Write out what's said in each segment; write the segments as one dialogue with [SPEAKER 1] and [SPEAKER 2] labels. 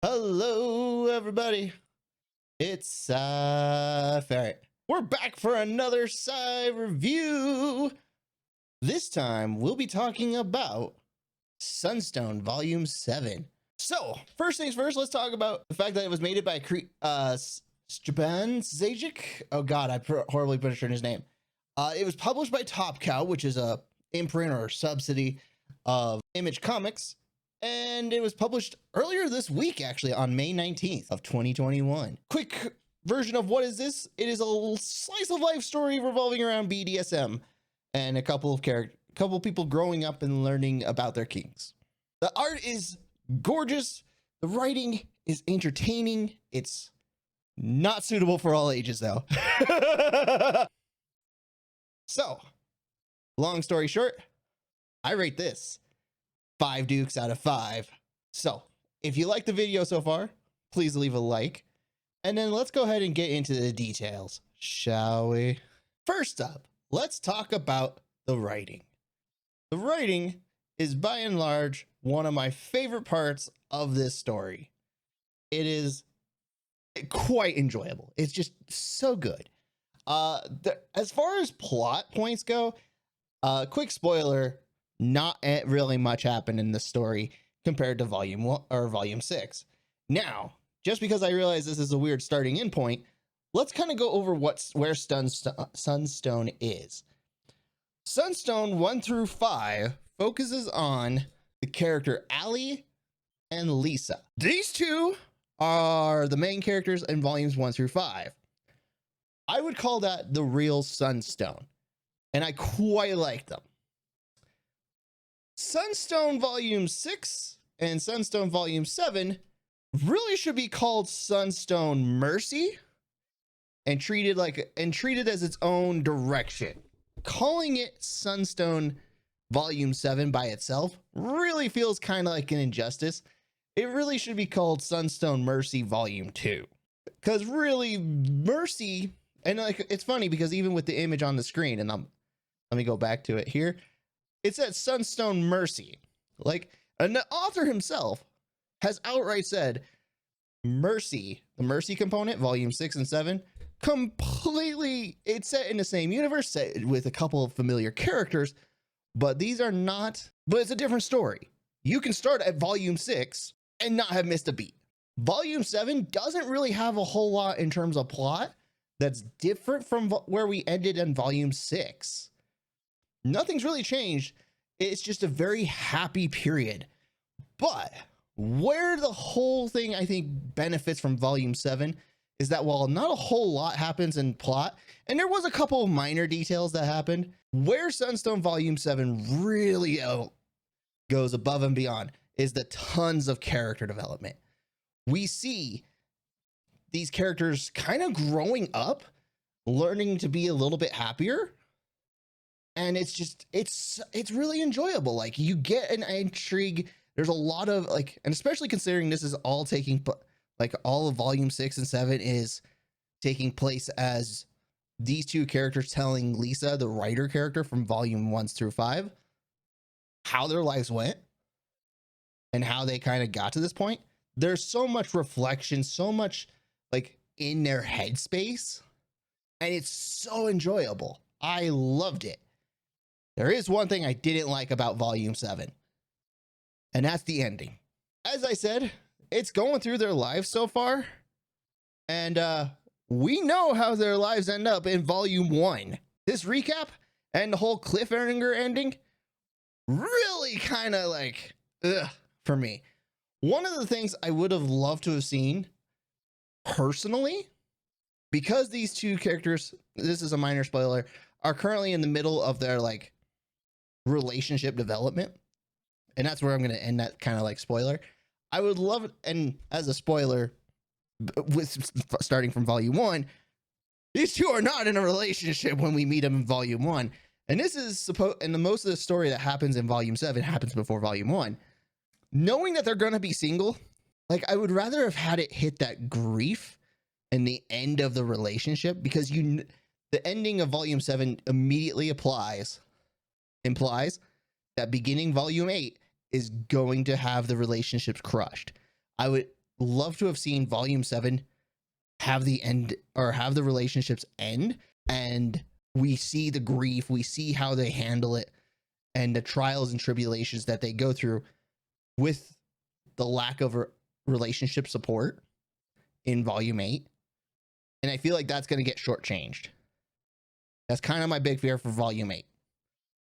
[SPEAKER 1] Hello, everybody. It's PsyFerret. We're back for another PsyReview. This time, we'll be talking about Sunstone Volume 7. So, first things first, let's talk about the fact that it was made by Stepan Zajic. Oh god, I horribly butchered his name. It was published by Top Cow, which is a imprint or subsidy of Image Comics. And it was published earlier this week, actually, on May 19th of 2021. Quick version of what is this? It is a slice of life story revolving around BDSM and a couple of people growing up and learning about their kinks. The art is gorgeous. The writing is entertaining. It's not suitable for all ages, though. So, long story short, I rate this 5 dukes out of 5. So if you like the video so far, please leave a like, and then let's go ahead and get into the details, shall we? First up, let's talk about the writing. The writing is by and large one of my favorite parts of this story. It is quite enjoyable. It's just so good. As far as plot points go, quick spoiler, not really much happened in the story compared to volume 1 or volume 6. Now, just because I realize this is a weird starting in point, let's kind of go over where Sunstone is. Sunstone 1 through 5 focuses on the character Allie and Lisa. These two are the main characters in volumes 1 through 5. I would call that the real Sunstone, and I quite like them. Sunstone Volume 6 and Sunstone Volume 7 really should be called Sunstone Mercy and treated as its own direction. Calling it Sunstone Volume 7 by itself really feels kind of like an injustice. It really should be called Sunstone Mercy Volume 2. Because really, Mercy, and like it's funny because even with the image on the screen, and let me go back to it here. It says Sunstone Mercy. And the author himself has outright said Mercy, the Mercy component, volume 6 and 7, completely, it's set in the same universe, set with a couple of familiar characters, but these are not, but it's a different story. You can start at volume 6 and not have missed a beat. Volume 7 doesn't really have a whole lot in terms of plot that's different from where we ended in volume 6. Nothing's really changed. It's just a very happy period. But where the whole thing, I think, benefits from volume 7 is that while not a whole lot happens in plot, and there was a couple of minor details that happened, where Sunstone Volume 7 really goes above and beyond is the tons of character development. We see these characters kind of growing up, learning to be a little bit happier. And it's just, it's really enjoyable. Like, you get an intrigue. There's a lot of and especially considering this is all all of volume 6 and 7 is taking place as these two characters telling Lisa, the writer character from volume 1 through 5, how their lives went and how they kind of got to this point. There's so much reflection, so much in their headspace, and it's so enjoyable. I loved it. There is one thing I didn't like about volume 7, and that's the ending. As I said, it's going through their lives so far, and we know how their lives end up in volume 1. This recap and the whole cliffhanger ending really kind of for me. One of the things I would have loved to have seen personally, because these two characters, this is a minor spoiler, are currently in the middle of their relationship development, and that's where I'm going to end that kind of spoiler. I would love it, and as a spoiler, with starting from volume 1, these two are not in a relationship when we meet them in volume 1, and this is and the most of the story that happens in volume 7 happens before volume 1. Knowing that they're going to be single, I would rather have had it hit that grief and the end of the relationship, because the ending of volume 7 immediately implies that beginning volume 8 is going to have the relationships crushed. I would love to have seen volume 7 have the end, or have the relationships end, and we see the grief, we see how they handle it, and the trials and tribulations that they go through with the lack of relationship support in volume 8. And I feel like that's going to get shortchanged. That's kind of my big fear for volume 8.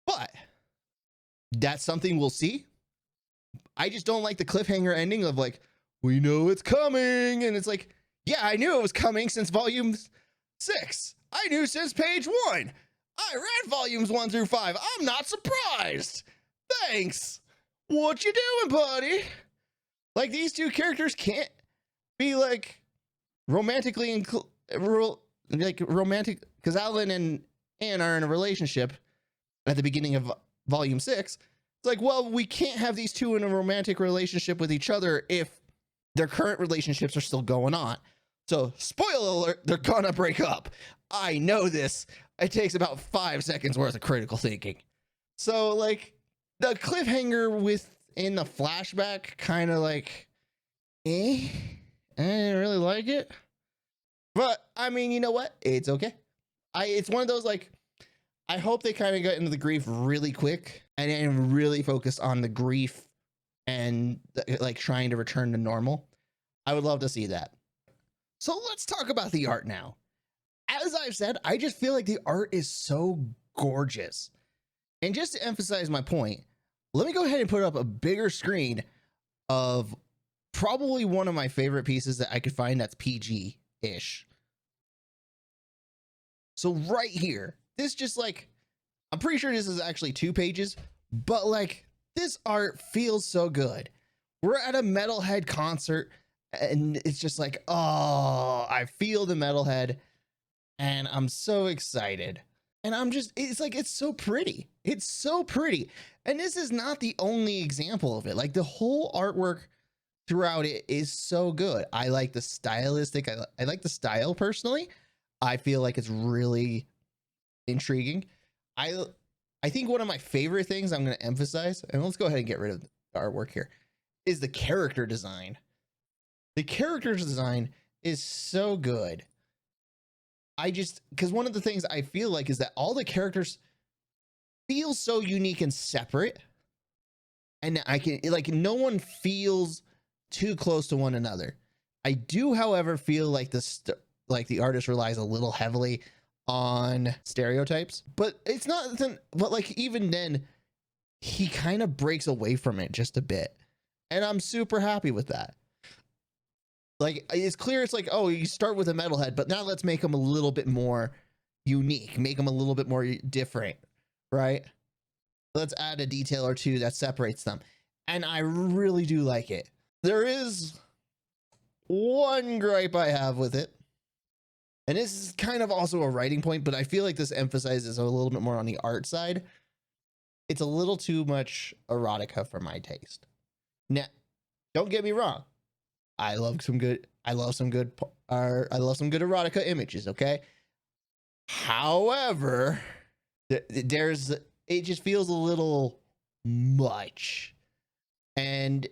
[SPEAKER 1] But that's something we'll see. I just don't like the cliffhanger ending of like, we know it's coming. And it's like, yeah, I knew it was coming since volume 6. I knew since page 1. I read volumes 1 through 5. I'm not surprised. Thanks. What you doing, buddy? Like, these two characters can't be like romantically romantic, because Alan and Anne are in a relationship at the beginning of volume 6. It's like, well, we can't have these two in a romantic relationship with each other if their current relationships are still going on. So, spoiler alert, they're gonna break up. I know this. It takes about 5 seconds worth of critical thinking. So, like, the cliffhanger within the flashback kind of like, I didn't really like it. But, I mean, you know what? It's okay. It's one of those, like, I hope they kind of got into the grief really quick and then really focus on the grief and, like, trying to return to normal. I would love to see that. So let's talk about the art now. As I've said, I just feel like the art is so gorgeous. And just to emphasize my point, let me go ahead and put up a bigger screen of probably one of my favorite pieces that I could find that's PG-ish. So right here, this just like, I'm pretty sure this is actually 2 pages, but like, this art feels so good. We're at a Metalhead concert and it's just like, oh, I feel the Metalhead and I'm so excited. And I'm just, it's like, it's so pretty. It's so pretty. And this is not the only example of it. Like, the whole artwork throughout it is so good. I like the stylistic. I like the style personally. I feel like it's really intriguing. I think one of my favorite things I'm going to emphasize, and let's go ahead and get rid of the artwork here, is the character design. The character design is so good. Because one of the things I feel like is that all the characters feel so unique and separate. And I can, like, no one feels too close to one another. I do, however, feel like the artist relies a little heavily on stereotypes, but it's not, but like, even then, he kind of breaks away from it just a bit. And I'm super happy with that. Like, it's clear, it's like, oh, you start with a metalhead, but now let's make them a little bit more unique, make them a little bit more different, right? Let's add a detail or two that separates them. And I really do like it. There is one gripe I have with it, and this is kind of also a writing point, but I feel like this emphasizes a little bit more on the art side. It's a little too much erotica for my taste. Now, don't get me wrong. I love some good erotica images, okay? However, it just feels a little much. And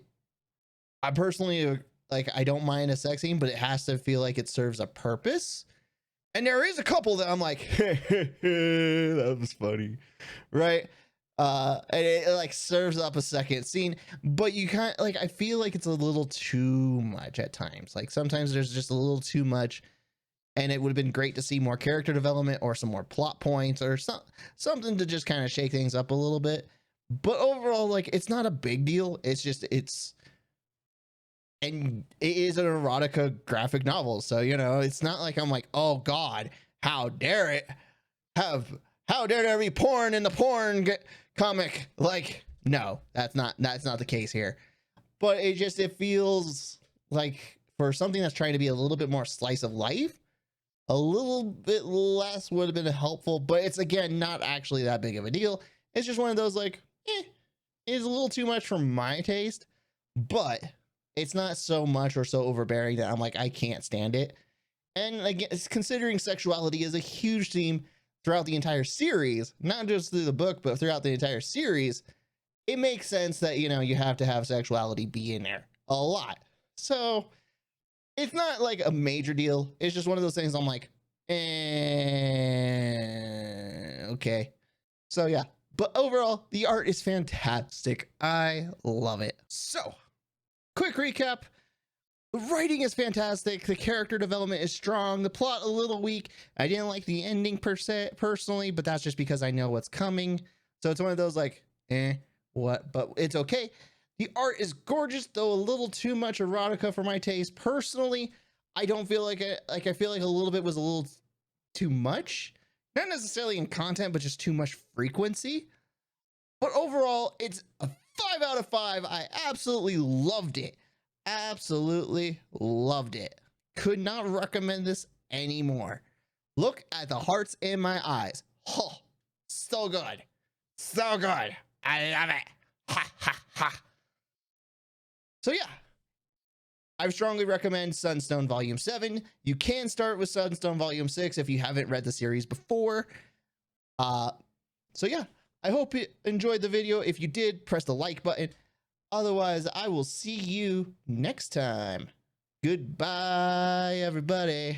[SPEAKER 1] I personally, like, I don't mind a sex scene, but it has to feel like it serves a purpose. And there is a couple that I'm like, that was funny, right? And it like serves up a second scene, but you kind of like, I feel like it's a little too much at times. Like, sometimes there's just a little too much, and it would have been great to see more character development or some more plot points or something to just kind of shake things up a little bit. But overall, like, it's not a big deal. It's just, and it is an erotica graphic novel. So, you know, it's not like I'm like, oh God, how dare it how dare there be porn in the porn comic? Like, no, that's not the case here. But it feels like, for something that's trying to be a little bit more slice of life, a little bit less would have been helpful. But it's, again, not actually that big of a deal. It's just one of those, like, it's a little too much for my taste, but it's not so much or so overbearing that I'm like, I can't stand it. And again, considering sexuality is a huge theme throughout the entire series, not just through the book, but throughout the entire series, it makes sense that, you know, you have to have sexuality be in there a lot. So it's not like a major deal. It's just one of those things I'm like, okay. So yeah, but overall, the art is fantastic. I love it. So, quick recap. The writing is fantastic. The character development is strong. The plot a little weak. I didn't like the ending per se personally, but that's just because I know what's coming. So it's one of those like, what? But it's okay. The art is gorgeous, though a little too much erotica for my taste. Personally, I don't feel like it. Like I feel like a little bit was a little too much. Not necessarily in content, but just too much frequency. But overall, it's a 5 out of 5. I absolutely loved it. Absolutely loved it. Could not recommend this anymore. Look at the hearts in my eyes. Oh, so good. So good. I love it. Ha ha ha. So yeah, I strongly recommend Sunstone Volume 7. You can start with Sunstone Volume 6 if you haven't read the series before. So yeah, I hope you enjoyed the video. If you did, press the like button. Otherwise, I will see you next time. Goodbye, everybody.